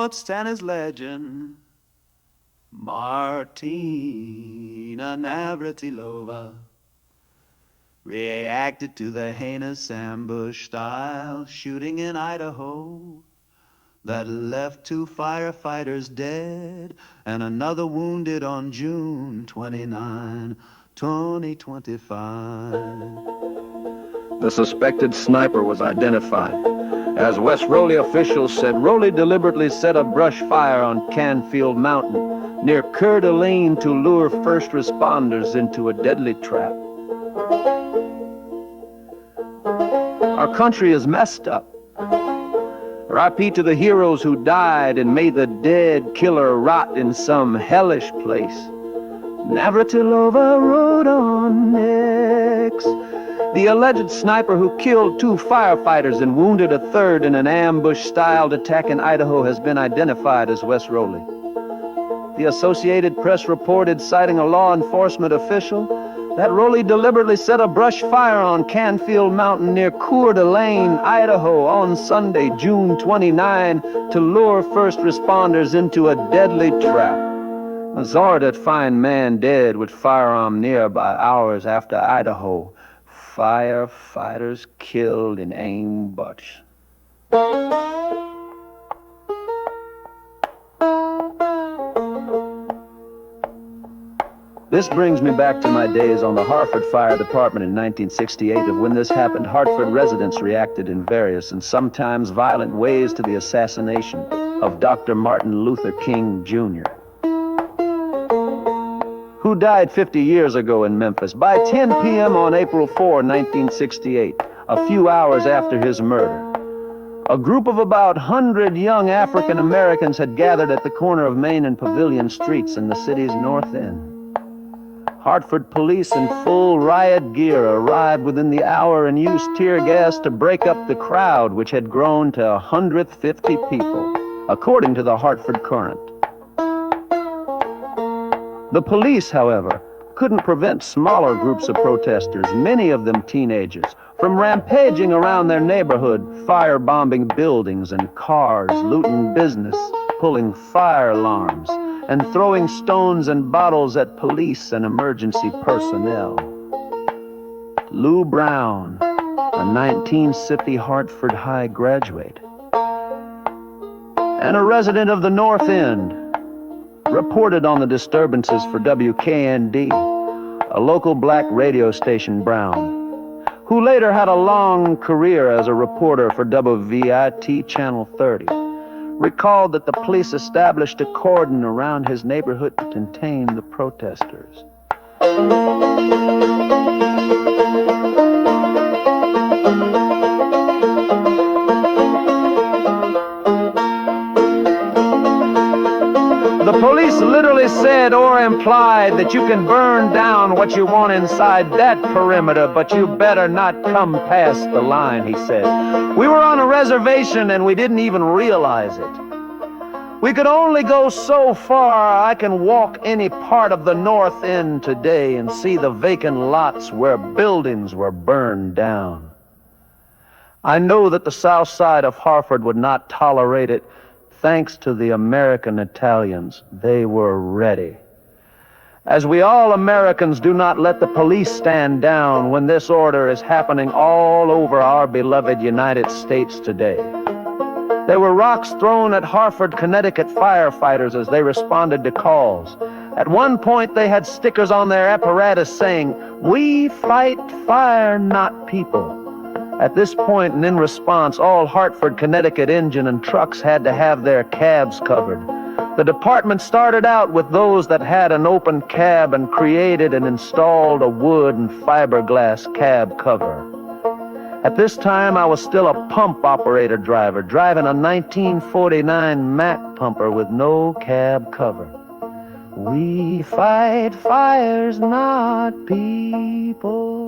notes and his legend. Martina Navratilova reacted to the heinous ambush-style shooting in Idaho that left 2 firefighters dead and another wounded on June 29, 2025. The suspected sniper was identified. As West Rowley officials said, Rowley deliberately set a brush fire on Canfield Mountain near Coeur d'Alene to lure first responders into a deadly trap. Our country is messed up. R.I.P. to the heroes who died, and may the dead killer rot in some hellish place. Navratilova rode on next. The alleged sniper who killed 2 firefighters and wounded a third in an ambush-styled attack in Idaho has been identified as Wes Rowley. The Associated Press reported, citing a law enforcement official, that Rowley deliberately set a brush fire on Canfield Mountain near Coeur d'Alene, Idaho, on Sunday, June 29, to lure first responders into a deadly trap. Bizarre to find man dead with firearm nearby hours after Idaho. Firefighters killed in ambush. This brings me back to my days on the Hartford Fire Department in 1968. Of when this happened, Hartford residents reacted in various and sometimes violent ways to the assassination of Dr. Martin Luther King, Jr., who died 50 years ago in Memphis. By 10 p.m. on April 4, 1968, a few hours after his murder, a group of about 100 young African Americans had gathered at the corner of Main and Pavilion Streets in the city's north end. Hartford police in full riot gear arrived within the hour and used tear gas to break up the crowd, which had grown to 150 people, according to the Hartford Courant. The police, however, couldn't prevent smaller groups of protesters, many of them teenagers, from rampaging around their neighborhood, firebombing buildings and cars, looting business, pulling fire alarms, and throwing stones and bottles at police and emergency personnel. Lou Brown, a 1960 Hartford High graduate, and a resident of the North End, reported on the disturbances for WKND, a local black radio station. Brown, who later had a long career as a reporter for WVIT Channel 30, recalled that the police established a cordon around his neighborhood to contain the protesters. The police literally said or implied that you can burn down what you want inside that perimeter, but you better not come past the line, he said. We were on a reservation and we didn't even realize it. We could only go so far. I can walk any part of the North End today and see the vacant lots where buildings were burned down. I know that the South Side of Hartford would not tolerate it. Thanks to the American Italians, they were ready. As we all Americans do not let the police stand down when this order is happening all over our beloved United States today. There were rocks thrown at Hartford, Connecticut firefighters as they responded to calls. At one point, they had stickers on their apparatus saying, "We fight fire, not people." At this point, and in response, all Hartford, Connecticut engine and trucks had to have their cabs covered. The department started out with those that had an open cab and created and installed a wood and fiberglass cab cover. At this time, I was still a pump operator driver, driving a 1949 Mack pumper with no cab cover. We fight fires, not people.